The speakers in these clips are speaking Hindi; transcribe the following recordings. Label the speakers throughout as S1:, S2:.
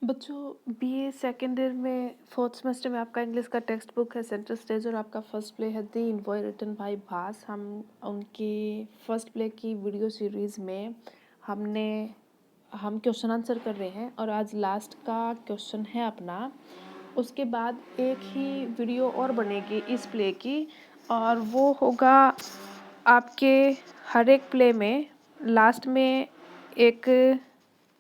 S1: बच्चों बीए सेकेंड ईयर में फोर्थ सेमेस्टर में आपका इंग्लिश का टेक्स्ट बुक है सेंट्रल स्टेज और आपका फर्स्ट प्ले है द इनवॉय रिटन बाय भास। हम उनकी फर्स्ट प्ले की वीडियो सीरीज़ में हम क्वेश्चन आंसर कर रहे हैं और आज लास्ट का क्वेश्चन है अपना। उसके बाद एक ही वीडियो और बनेगी इस प्ले की और वो होगा आपके हर एक प्ले में लास्ट में एक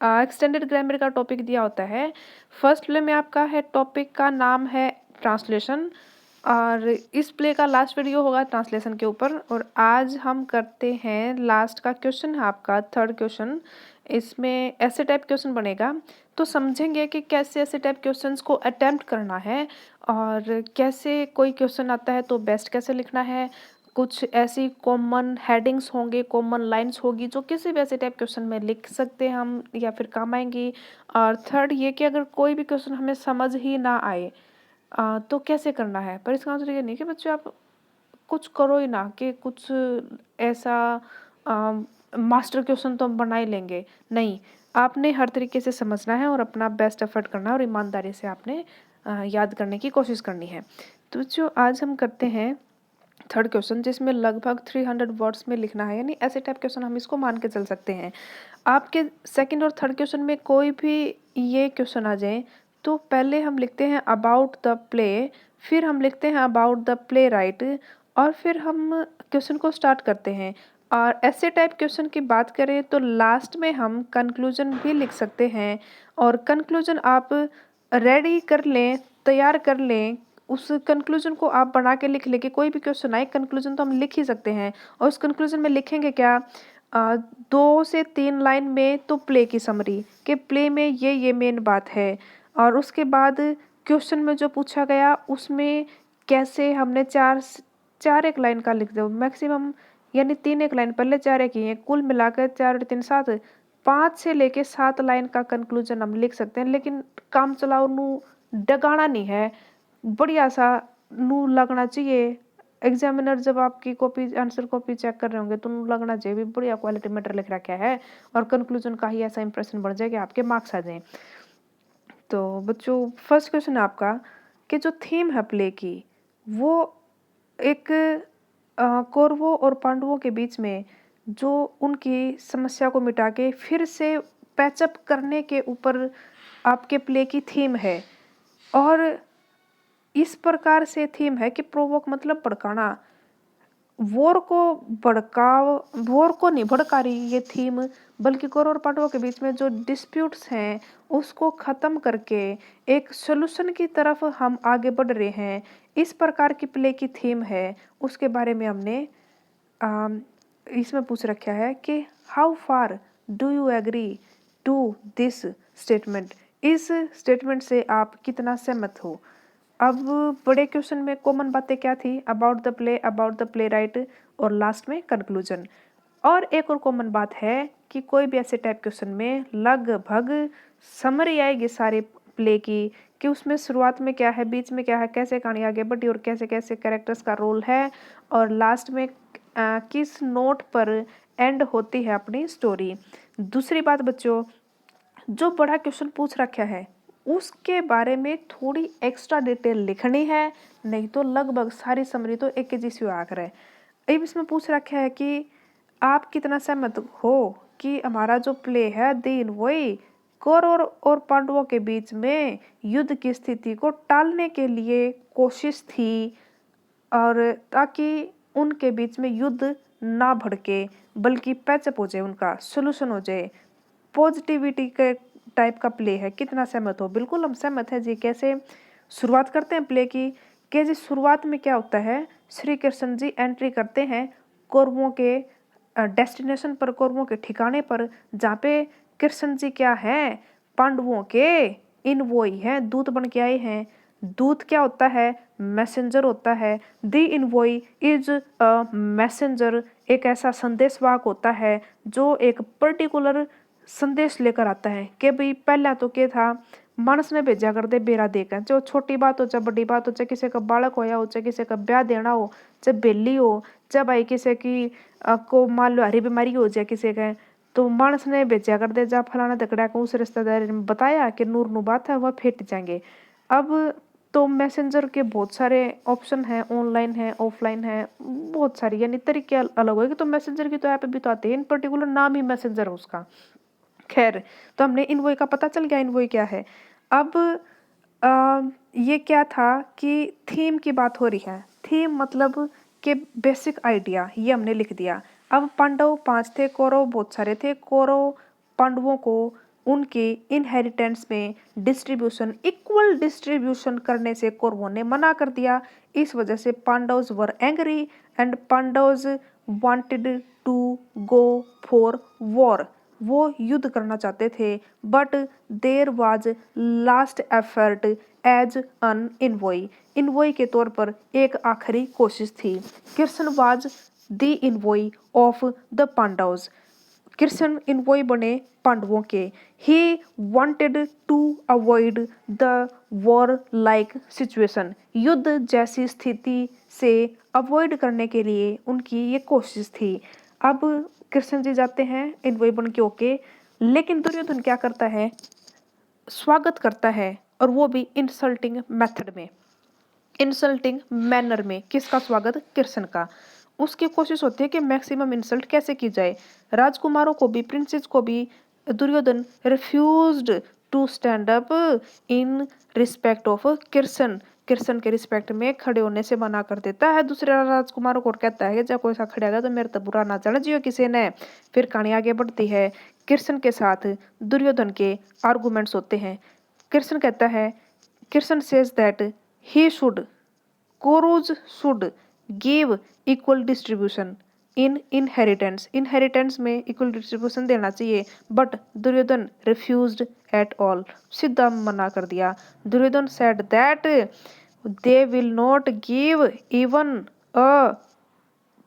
S1: एक्सटेंडेड ग्रामर का टॉपिक दिया होता है। फर्स्ट प्ले में आपका है टॉपिक का नाम है ट्रांसलेशन और इस प्ले का लास्ट वीडियो होगा ट्रांसलेशन के ऊपर। और आज हम करते हैं लास्ट का क्वेश्चन है आपका थर्ड क्वेश्चन। इसमें ऐसे टाइप क्वेश्चन बनेगा तो समझेंगे कि कैसे ऐसे टाइप क्वेश्चंस को अटेम्प्ट करना है और कैसे कोई क्वेश्चन आता है तो बेस्ट कैसे लिखना है। कुछ ऐसी कॉमन हेडिंग्स होंगे, कॉमन लाइंस होगी जो किसी भी ऐसे टाइप क्वेश्चन में लिख सकते हैं हम या फिर काम आएंगी। और थर्ड ये कि अगर कोई भी क्वेश्चन हमें समझ ही ना आए तो कैसे करना है। पर इसका मतलब ये नहीं कि बच्चे आप कुछ करो ही ना कि कुछ ऐसा मास्टर क्वेश्चन तो हम बना ही लेंगे, नहीं। आपने हर तरीके से समझना है और अपना बेस्ट एफर्ट करना है और ईमानदारी से आपने याद करने की कोशिश करनी है। तो जो आज हम करते हैं थर्ड क्वेश्चन जिसमें लगभग 300 वर्ड्स में लिखना है, यानी ऐसे टाइप क्वेश्चन हम इसको मान के चल सकते हैं। आपके सेकंड और थर्ड क्वेश्चन में कोई भी ये क्वेश्चन आ जाए तो पहले हम लिखते हैं अबाउट द प्ले, फिर हम लिखते हैं अबाउट द प्ले राइट और फिर हम क्वेश्चन को स्टार्ट करते हैं। और ऐसे टाइप क्वेश्चन की बात करें तो लास्ट में हम कंक्लूजन भी लिख सकते हैं और कंक्लूजन आप रेडी कर लें, तैयार कर लें। उस कंक्लूजन को आप बना के लिख लें कि कोई भी क्वेश्चन आए कंक्लूजन तो हम लिख ही सकते हैं। और उस कंक्लूजन में लिखेंगे क्या, 2 से 3 लाइन में तो प्ले की समरी कि प्ले में ये मेन बात है। और उसके बाद क्वेश्चन में जो पूछा गया उसमें कैसे हमने चार चार एक लाइन का लिख दो मैक्सिमम, यानी 3 एक लाइन पहले 4 एक ही है, कुल मिलाकर 4 और 3 7, 5 से लेके 7 लाइन का कंक्लूजन हम लिख सकते हैं। लेकिन काम चलाओ नू डगाना नहीं है, बढ़िया सा नू लगना चाहिए। एग्जामिनर जब आपकी कॉपी आंसर कॉपी चेक कर रहे होंगे तो नू लगना चाहिए भी बढ़िया क्वालिटी मैटर लिख रखा है और कंक्लूजन का ही ऐसा इंप्रेशन बढ़ जाए कि आपके मार्क्स आ जाएं। तो बच्चों फर्स्ट क्वेश्चन है आपका कि जो थीम है प्ले की वो एक कौरवों और पांडवों के बीच में जो उनकी समस्या को मिटा के फिर से पैचअप करने के ऊपर आपके प्ले की थीम है। और इस प्रकार से थीम है कि प्रोवोक मतलब भड़काना, वॉर को नहीं भड़का रही ये थीम, बल्कि कौरव और पांडवों के बीच में जो डिस्प्यूट्स हैं उसको खत्म करके एक सोल्यूशन की तरफ हम आगे बढ़ रहे हैं। इस प्रकार की प्ले की थीम है, उसके बारे में हमने इसमें पूछ रखा है कि how far do you agree to this statement. इस स्टेटमेंट से आप कितना सहमत हो। अब बड़े क्वेश्चन में कॉमन बातें क्या थी, अबाउट द प्ले राइट और लास्ट में कंक्लूजन। और एक और कॉमन बात है कि कोई भी ऐसे टाइप क्वेश्चन में लगभग समरी आएगी सारे प्ले की कि उसमें शुरुआत में क्या है, बीच में क्या है, कैसे कहानी आगे बढ़ी और कैसे कैसे कैरेक्टर्स का रोल है और लास्ट में किस नोट पर एंड होती है अपनी स्टोरी। दूसरी बात बच्चों, जो बड़ा क्वेश्चन पूछ रखा है उसके बारे में थोड़ी एक्स्ट्रा डिटेल लिखनी है, नहीं तो लगभग सारी समरी तो एक जैसी आ कर है। अब इसमें पूछ रखा है कि आप कितना सहमत हो कि हमारा जो प्ले है दिन वही कौरव और पांडवों के बीच में युद्ध की स्थिति को टालने के लिए कोशिश थी और ताकि उनके बीच में युद्ध ना भड़के बल्कि पैचअप हो जाए, उनका सोल्यूशन हो जाए, पॉजिटिविटी के टाइप का प्ले है। कितना सहमत हो। बिल्कुल हम सहमत हैं जी। कैसे शुरुआत करते हैं प्ले की कि जी शुरुआत में क्या होता है, श्री कृष्ण जी एंट्री करते हैं कौरवों के डेस्टिनेशन पर, कौरवों के ठिकाने पर, जहाँ पे कृष्ण जी क्या हैं, पांडवों के इनवॉय हैं, दूत बन के आए हैं। दूत क्या होता है, मैसेंजर होता है। The envoy is a messenger, एक ऐसा संदेशवाहक होता है जो एक पर्टिकुलर संदेश लेकर आता है कि भाई पहला तो क्या था, मानस ने भेजा कर दे बेरा देकर, चाहे छोटी बात हो चाहे बड़ी बात हो, चाहे किसी का बालक होया हो, चाहे किसी का ब्याह देना हो, चाहे बेली हो, चाहे भाई किसी की को मान लो हरी बीमारी हो जाए किसी का, तो मानस ने बेचा कर दे जा फलाना दकड़ा को उस रिश्तेदार ने बताया कि नूर नु बात है वह फेट जाएंगे। अब तो मैसेंजर के बहुत सारे ऑप्शन हैं, ऑनलाइन है, ऑफलाइन है, बहुत सारी यानी तरीके अलग होगी। तो मैसेंजर की तो ऐप भी तो आती है, इन पर्टिकुलर नाम ही मैसेंजर है उसका। खैर, तो हमने इनवॉय का पता चल गया इनवॉय क्या है। अब ये क्या था कि थीम की बात हो रही है। थीम मतलब कि बेसिक आइडिया ये हमने लिख दिया। अब पांडव 5 थे, कौरव बहुत सारे थे। कौरव पांडवों को उनके इनहेरिटेंस में डिस्ट्रीब्यूशन इक्वल डिस्ट्रीब्यूशन करने से कौरवों ने मना कर दिया। इस वजह से Pandavs were angry and Pandavs wanted to go for war. वो युद्ध करना चाहते थे, but there was last effort as an envoy. Envoy के तौर पर एक आखिरी कोशिश थी। Krishna was the envoy of the Pandavs. Krishna envoy बने पांडवों के। He wanted to avoid the war like situation. युद्ध जैसी स्थिति से अवॉइड करने के लिए उनकी ये कोशिश थी। अब कृष्ण जी जाते हैं इनवॉय बन के ओके, लेकिन दुर्योधन क्या करता है, स्वागत करता है, और वो भी इंसल्टिंग मेथड में, इंसल्टिंग मैनर में। किसका स्वागत? कृष्ण का। उसकी कोशिश होती है कि मैक्सिमम इंसल्ट कैसे की जाए। राजकुमारों को भी, प्रिंसेस को भी Duryodhan refused to stand up in respect of Krishna. Krishna के रिस्पेक्ट में खड़े होने से मना कर देता है। दूसरे राजकुमारों को कहता है कि जब कोई सा खड़ेगा तो मेरे तो बुरा ना जाना जियो किसी ने। फिर कहानी आगे बढ़ती है। कृष्ण के साथ दुर्योधन के आर्गुमेंट्स होते हैं। कृष्ण कहता है, Krishna says that he should, Kauravas should give equal distribution in inheritance. Inheritance में इक्वल डिस्ट्रीब्यूशन देना चाहिए, but Duryodhana refused at all, सीधा मना कर दिया। Duryodhana said that they will not give even a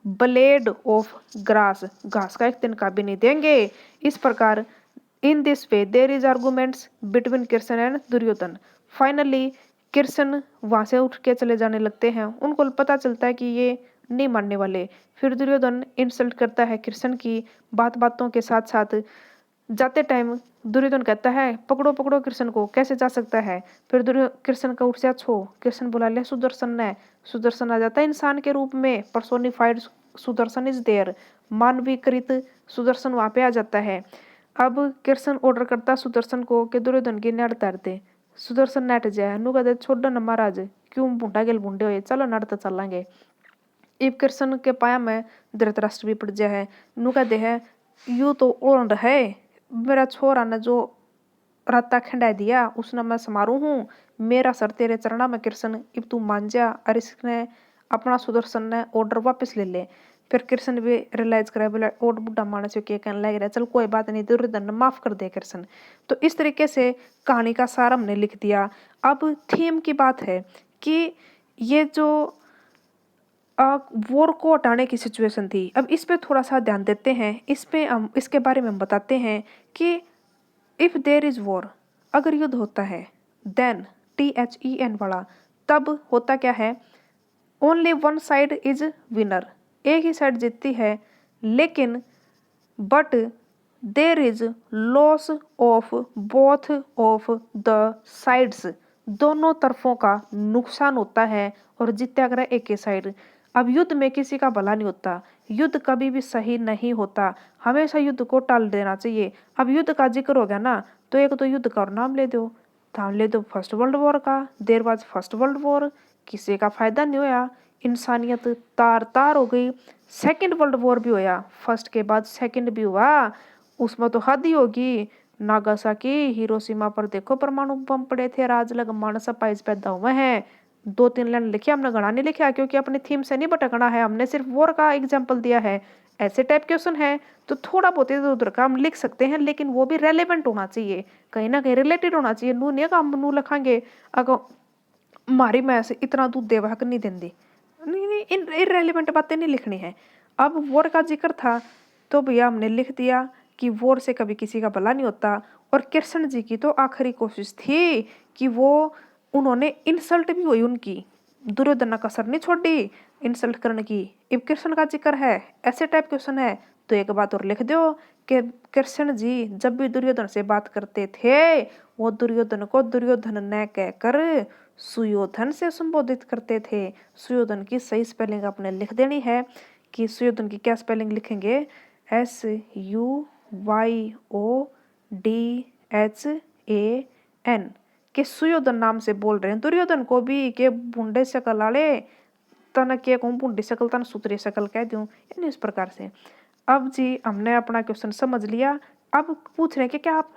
S1: blade of grass. घास का एक तिनका भी नहीं देंगे। इस प्रकार in this way there is arguments between Krishna and Duryodhana. Finally Krishna वहां से उठ के चले जाने लगते हैं। उनको पता चलता है कि ये नहीं मानने वाले। फिर दुर्योधन इंसल्ट करता है कृष्ण की, बात बातों के साथ साथ। जाते टाइम दुर्योधन कहता है, पकड़ो पकड़ो कृष्ण को, कैसे जा सकता है। फिर कृष्ण का उठ जा छो। कृष्ण बुला ले सुदर्शन ने। सुदर्शन आ जाता है इंसान के रूप में, पर्सोनिफाइड सुदर्शन इज देयर, मानवीकृत सुदर्शन वहां पे आ जाता है। अब कृष्ण ऑर्डर करता सुदर्शन को कि दुर्योधन की नड़ तार दे। सुदर्शन नट जाए, नु कहते छोड़ो न महाराज, क्यों बूढ़ा गेल बूढ़े हुए, चलो नड़ तो चलेंगे। इब कृष्ण के पाया में धृतराष्ट्र भी पड़ जाए है। नु कहते है, यू तो ओंड है, मेरा छोरा ने जो राता खंडा दिया उसने मैं समारू हूँ, मेरा सर तेरे चरणा में कृष्ण, इब तू मान जा। और इसने अपना सुदर्शन ने ऑर्डर वापस ले ले। फिर कृष्ण भी रियलाइज करे, बोले और बुढ़ा मानस के कहने लग रहा है, चल कोई बात नहीं, दुर्योधन ने माफ कर दे कृष्ण। तो इस तरीके से कहानी का सार हमने लिख दिया। अब थीम की बात है कि ये जो वॉर को हटाने की सिचुएशन थी। अब इस पे थोड़ा सा ध्यान देते हैं, इस पे हम इसके बारे में हम बताते हैं कि इफ देर इज वॉर, अगर युद्ध होता है, देन THEN वाला, तब होता क्या है, only one side is winner, एक ही साइड जीतती है। लेकिन but there is loss of both of the sides, दोनों तरफों का नुकसान होता है और जीत्या करे एक ही साइड। अब युद्ध में किसी का भला नहीं होता, युद्ध कभी भी सही नहीं होता, हमेशा युद्ध को टाल देना चाहिए। अब युद्ध का जिक्र हो गया ना, तो एक तो युद्ध का और नाम ले दो, नाम ले दो फर्स्ट वर्ल्ड वॉर का। There was first world war, किसी का फायदा नहीं होया, इंसानियत तार तार हो गई। सेकंड वर्ल्ड वॉर भी होया, फर्स्ट के बाद सेकंड भी हुआ, उसमें तो हद ही होगी। नागासाकी हिरोशिमा पर देखो परमाणु बम पड़े थे, राज लग मानस पाइस पैदा हुए हैं। 2-3 लाइन लिखे, हमने घना नहीं लिखा क्योंकि अपनी थीम से नहीं भटकना है, हमने सिर्फ वॉर का एग्जाम्पल दिया है। ऐसे टाइप क्वेश्चन है तो थोड़ा बहुत इधर उधर का हम लिख सकते हैं, लेकिन वो भी रेलेवेंट होना चाहिए, कहीं ना कहीं रिलेटेड होना चाहिए। नू नहीं काम नू लिखांगे अगर हमारी मैं से इतना दूध देवा हक नहीं देंदी, नहीं नहीं, इरेलीवेंट बातें नहीं लिखनी है। अब वॉर का जिक्र था तो भैया हमने लिख दिया कि वॉर से कभी किसी का भला नहीं होता। और कृष्ण जी की तो आखिरी कोशिश थी कि वो, उन्होंने इंसल्ट भी हुई उनकी, दुर्योधन का कसर नहीं छोड़ी इंसल्ट करने की। अब कृष्ण का जिक्र है, ऐसे टाइप क्वेश्चन है तो एक बात और लिख दो कि कृष्ण जी जब भी दुर्योधन से बात करते थे वो दुर्योधन को दुर्योधन न कहकर सुयोधन से संबोधित करते थे। सुयोधन की सही स्पेलिंग आपने लिख देनी है कि सुयोधन की क्या स्पेलिंग लिखेंगे, SUYODHAN, कि सुयोधन नाम से बोल रहे हैं दुर्योधन को भी के बुंडे शकल वाले तना क्या कहूँ, बुंडी शकल तना सुतरी शकल कह दूं, यानी इस प्रकार से। अब जी हमने अपना क्वेश्चन समझ लिया। अब पूछ रहे हैं कि क्या आप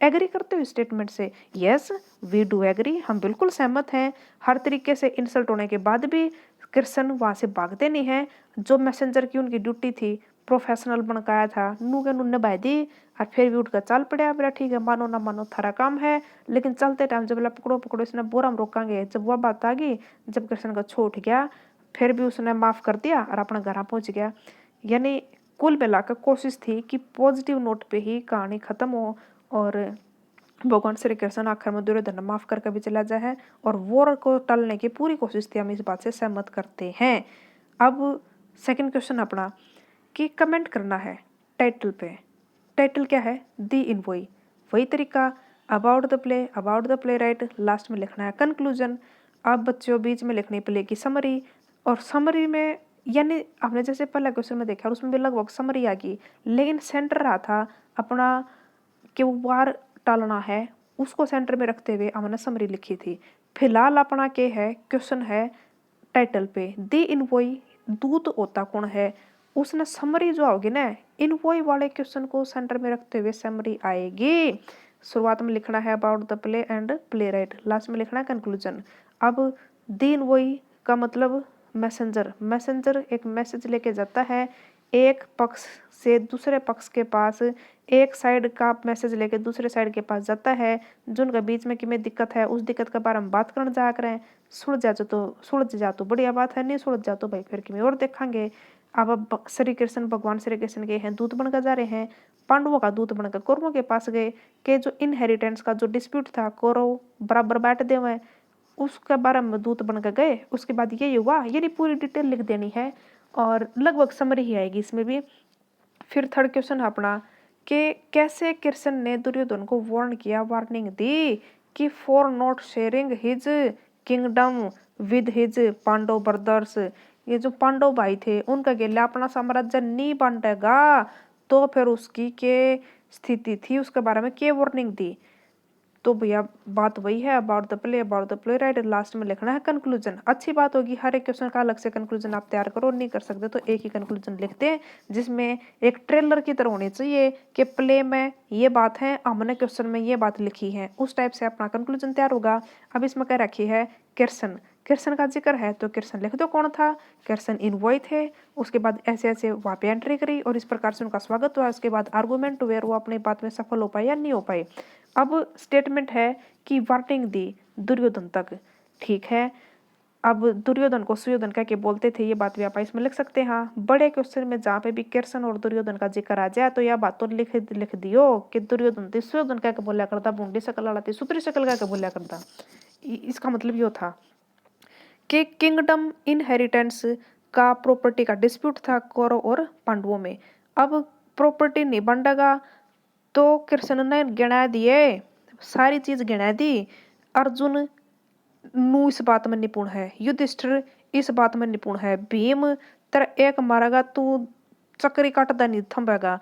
S1: एग्री करते हो स्टेटमेंट से? यस वी डू एग्री, हम बिल्कुल सहमत हैं। हर तरीके से इंसल्ट होने के बाद भी कृष्ण वहां से भागते नहीं है। जो मैसेंजर की उनकी ड्यूटी थी प्रोफेशनल बनकर आया था नू के नू निभाई दी और फिर भी उठकर चल पड़ा। मेरा ठीक है मानो ना मानो थारा काम है, लेकिन चलते टाइम जब पकड़ो पकड़ो इसने बोरा में रोकांगे, जब वह बात आ गई जब कृष्ण का छूट गया फिर भी उसने माफ कर दिया और अपना घर पहुंच गया। यानी कुल मिलाकर कोशिश थी कि पॉजिटिव नोट पे ही कहानी खत्म हो और भगवान श्री कृष्ण आखिर में दुर्योधन माफ करके भी चला जाए और वॉर को टालने की पूरी कोशिश थी। हम इस बात से सहमत करते हैं। अब सेकंड क्वेश्चन अपना कि कमेंट करना है टाइटल पे। टाइटल क्या है? दी इन वही तरीका, about the play right, last में लिखना है कंक्लूजन। अब बच्चों बीच में लिखनी प्ले की समरी, और समरी में यानी हमने जैसे पहला क्वेश्चन में देखा उसमें भी लगभग समरी आ गई, लेकिन सेंटर रहा था अपना कि वो वार टालना है, उसको सेंटर में रखते हुए हमने समरी लिखी थी। फिलहाल अपना के है क्वेश्चन है टाइटल पे दी इनवॉय, दूत होता कौन है, उसने समरी जो होगी ना इनवॉय वाले क्वेश्चन को सेंटर में रखते हुए समरी आएगी। शुरुआत में लिखना है about the play and play right, last में लिखना है कंक्लूजन। अब दी इनवॉय का मतलब मैसेंजर एक मैसेज लेके जाता है एक पक्ष से दूसरे पक्ष के पास, एक साइड का मैसेज लेके दूसरे साइड के पास जाता है, जो उनके बीच में किमें दिक्कत है उस दिक्कत के बारे में बात करने जा करें। सुलझ जा तो बढ़िया बात है, नहीं सुलझ जा तो भाई फिर किमें और देखेंगे। अब श्री कृष्ण भगवान श्री कृष्ण के हैं दूत बनकर जा रहे हैं, पांडवों का दूत बनकर कौरवों के पास गए कि जो इनहेरिटेंस का जो डिस्प्यूट था कौरव बराबर बांट दे हुए, उसके बारे में दूत बनकर गए। उसके बाद ये हुआ, यानी पूरी डिटेल लिख देनी है और लगभग समरी ही आएगी इसमें भी। फिर थर्ड क्वेश्चन है अपना कि कैसे कृष्ण ने दुर्योधन को वार्निंग दी कि for not sharing his kingdom with his Pandav brothers, ये जो पांडव भाई थे उनका गेला अपना साम्राज्य नहीं बांटेगा, तो फिर उसकी के स्थिति थी उसके बारे में क्या वार्निंग दी। तो भैया बात वही है about the play right, last में लिखना है कंक्लूजन। अच्छी बात होगी हर एक क्वेश्चन का अलग से कंक्लूजन आप तैयार करो, नहीं कर सकते तो एक ही कंक्लूजन लिखते हैं जिसमें एक ट्रेलर की तरह होनी चाहिए कि प्ले में ये बात है हमने क्वेश्चन में ये बात लिखी है, उस टाइप से अपना कंक्लूजन तैयार होगा। अब इसमें क्या रखी है कृष्ण का जिक्र है तो कृष्ण लिख दो कौन था, कृष्ण इनवॉय थे। उसके बाद ऐसे ऐसे वहां पे एंट्री करी और इस प्रकार से उनका स्वागत हुआ। उसके बाद आर्गूमेंट हुए वो अपनी बात में सफल हो पाए या नहीं हो पाए। अब स्टेटमेंट है कि वार्निंग दी दुर्योधन तक, ठीक है। अब दुर्योधन को सुयोधन कह के बोलते थे, ये बात भी आप इसमें लिख सकते हैं। हाँ बड़े क्वेश्चन में जहाँ पे भी कृष्ण और दुर्योधन का जिक्र आ जाए तो यह बात तो लिख दियो कि दुर्योधन थी सुयोधन कह के बोला करता, बूंदी शकल वाला थी सुतरी शकल कह के बोला करता। इसका मतलब यो था कि किंगडम इनहेरिटेंस का प्रॉपर्टी का डिस्प्यूट था कौरव और पांडवों में। अब प्रॉपर्टी नहीं बंटेगा तो कृष्ण ने गिना दिए, सारी चीज गिना दी। अर्जुन नू इस बात में निपुण है, युधिष्ठिर इस बात में निपुण है, भीम तेरा एक मारेगा तू चक्री काटदा नहीं थम्बेगा।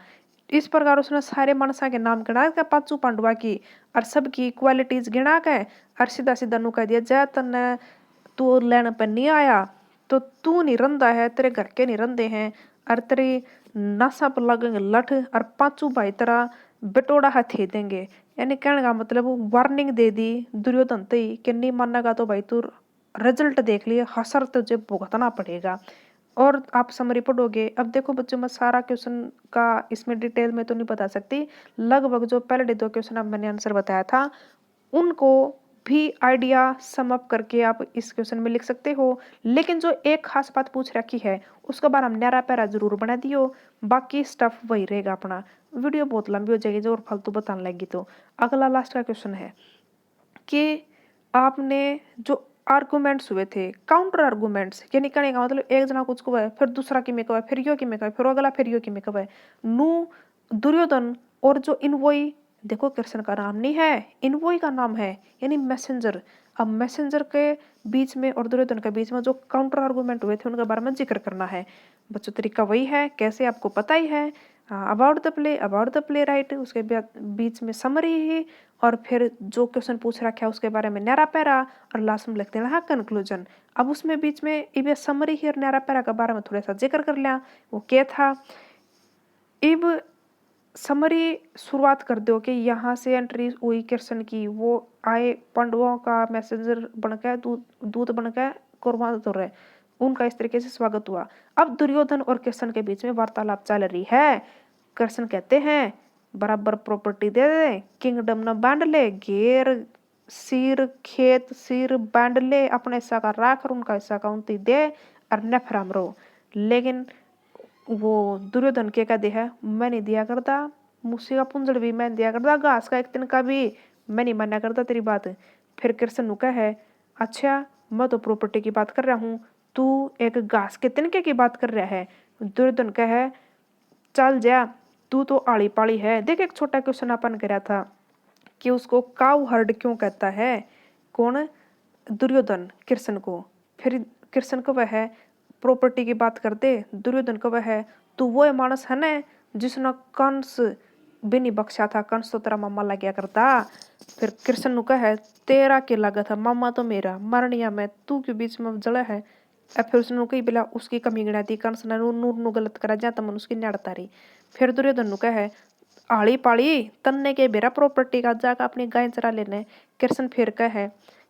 S1: इस प्रकार उसने सारे मनसा के नाम गिना के पांचों पांडवा की और सबकी क्वालिटीज गिना के और सीधा सीधा नु कह दिया जय तन्ने तू लेने पर नहीं आया तो तू नहीं रंदा है, तेरे घर के नहीं रंदे हैं और तेरी नशा पर लगेंगे लठ और पांचों भाई तेरा बटोड़ा हाथी देंगे। यानी कहने का मतलब वार्निंग दे दी दुर्योधन ते कि नहीं मानेगा तो भाई तू रिजल्ट देख लिए, हसर तुझे भुगतना पड़ेगा। और आप समरी पढ़ोगे। अब देखो बच्चों मैं सारा क्वेश्चन का इसमें डिटेल में तो नहीं बता सकती, लगभग जो पहले 2 क्वेश्चन अब मैंने आंसर बताया था उनको भी आइडिया सम अप करके आप इस क्वेश्चन में लिख सकते हो। लेकिन जो एक खास बात पूछ रखी है उसके बाद हम न्यारा पैरा जरूर बना दियो, बाकी स्टफ वही रहेगा अपना। वीडियो बहुत लंबी हो जाएगी जो और फालतू बताने लगी। तो अगला लास्ट का क्वेश्चन है कि आपने जो आर्गूमेंट्स हुए थे, काउंटर आर्गूमेंट्स, यानी कहने का मतलब एक जना कुछ कहे फिर दूसरा की में कहे फिर यो की में कहे फिर अगला फिर यो की में कहे। नू दुर्योधन और जो इनवोई, देखो कृष्ण का नाम नहीं है, इनवोई का नाम है, यानी मैसेंजर। अब मैसेंजर के बीच में और दुर्योधन के बीच में जो काउंटर आर्गूमेंट हुए थे उनके बारे में जिक्र करना है। बच्चों तरीका वही है, कैसे आपको पता ही है। अबाउट द प्ले राइट, उसके बीच में समरी ही, और फिर जो क्वेश्चन पूछ रखा है उसके बारे में न्यारा पैरा, और लास्ट में लिखते हैं कंक्लूजन। अब उसमें बीच में इब समरी ही और न्यारा पैरा के बारे में थोड़ा सा जिक्र कर लिया, वो क्या था। इब समरी शुरुआत कर दो कि यहाँ से एंट्री हुई कृष्ण की, वो आए पांडवों का मैसेंजर बनकर, दूत बनकर कौरवां तो रहे, उनका इस तरीके से स्वागत हुआ। अब दुर्योधन और कृष्ण के बीच में वार्तालाप चल रही है। कृष्ण कहते हैं बराबर प्रॉपर्टी दे दे, किंगडम न बांट ले, घेर सिर खेत सिर बांट ले, अपने हिस्सा का राख और उनका हिस्सा का उनती दे, और न फराम रहो। लेकिन वो दुर्योधन के कहते है मैं नहीं दिया करता, मुझसे का पुंजड़ भी मैं दिया करता, घास का एक दिन का भी मैं नहीं माना करता तेरी बात। फिर कृष्ण नु है अच्छा मैं तो प्रॉपर्टी की बात कर रहा हूँ, तू एक घास के तिनके की बात कर रहा है। दुर्योधन कहे चल जा, तू तो आड़ी पाड़ी है। देख एक छोटा क्वेश्चन अपन करा था कि उसको काउ हर्ड क्यों कहता है, कौन, दुर्योधन कृष्ण को। फिर कृष्ण को वह प्रॉपर्टी की बात करते, दुर्योधन को वह तू वो मानस है ना जिसने कंस भी नहीं बख्शा था, कंस तो तेरा मामा लग गया करता। फिर कृष्ण नु कहे तेरा के लगा था, मामा तो मेरा मरनिया में तू क्यों बीच में जड़ा है। अब फिर उसने कही बिला उसकी कमी गिनाती, कंस ने नूर नु गलत करा जा तमन उसकी नड़ता रही। फिर दुर्योधन नु कहे आड़ी पाड़ी तन्ने के बेरा प्रॉपर्टी का जाकर अपनी गाय चरा लेने। कृष्ण फिर कहे,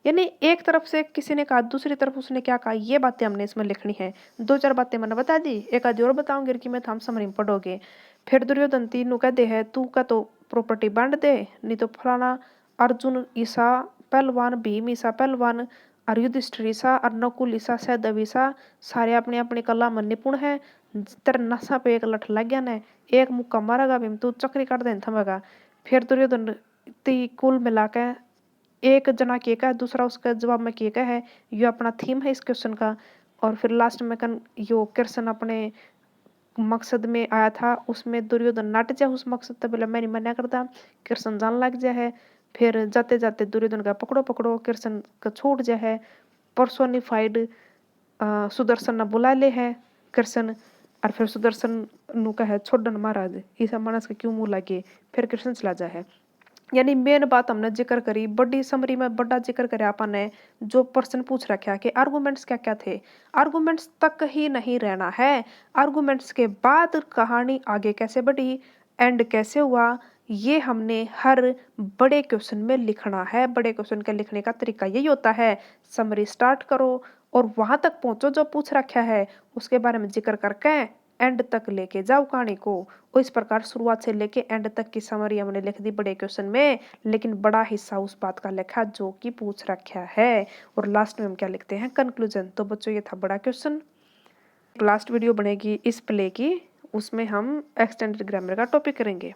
S1: यानी एक तरफ से किसी ने कहा दूसरी तरफ उसने क्या कहा, ये बातें हमने इसमें लिखनी है। दो चार बातें मैंने बता दी, एक आधी और बताऊंगी कि मैं हम समरी में पढ़ोगे। फिर दुर्योधन तीनों कहते हैं तू का तो प्रॉपर्टी बांट दे, नहीं तो फलाना अर्जुन ईसा पहलवान, भीम ईसा पहलवान, और युधिष्ठिर ईसा और नकुल ईसा सहदेव ईसा सारे अपने अपने कला में निपुण है। तेरे नशा पे एक लठ लग गया ने, एक मुक्का मारेगा भीम तू चक्री काट दे थमेगा। फिर दुर्योधन ती कुल मिला के एक जना के का दूसरा उसका जवाब में के का है, ये अपना थीम है इस क्वेश्चन का। और फिर लास्ट में कन यो कृष्ण अपने मकसद में आया था, उसमें दुर्योधन नाट जा उस मकसद तक बोला मैं नहीं मना करता, कृष्ण जान लग जा है। फिर जाते जाते दुर्योधन का पकड़ो पकड़ो कृष्ण का छूट जा है, पर्सोनिफाइड सुदर्शन न बुला ले है कृष्ण। और फिर सुदर्शन नु का है छोड़न महाराज ईसा मानस के क्यों मुंह लगे, फिर कृष्ण चला जा है। यानी मेन बात हमने जिक्र करी, बड़ी समरी में बड़ा जिक्र करे अपन ने। जो प्रश्न पूछ रखा कि आर्गुमेंट्स क्या क्या थे, आर्गुमेंट्स तक ही नहीं रहना है, आर्गुमेंट्स के बाद कहानी आगे कैसे बढ़ी, एंड कैसे हुआ, ये हमने हर बड़े क्वेश्चन में लिखना है। बड़े क्वेश्चन के लिखने का तरीका यही होता है, समरी स्टार्ट करो और वहां तक पहुंचो जो पूछ रखा है उसके बारे में जिक्र करके एंड तक लेके जाओ कहानी को। इस प्रकार शुरुआत से लेके एंड तक की समरी हमने लिख दी बड़े क्वेश्चन में, लेकिन बड़ा हिस्सा उस बात का लिखा जो कि पूछ रखा है, और लास्ट में हम क्या लिखते हैं, कंक्लूजन। तो बच्चों ये था बड़ा क्वेश्चन। लास्ट वीडियो बनेगी इस प्ले की, उसमें हम एक्सटेंडेड ग्रामर का टॉपिक करेंगे।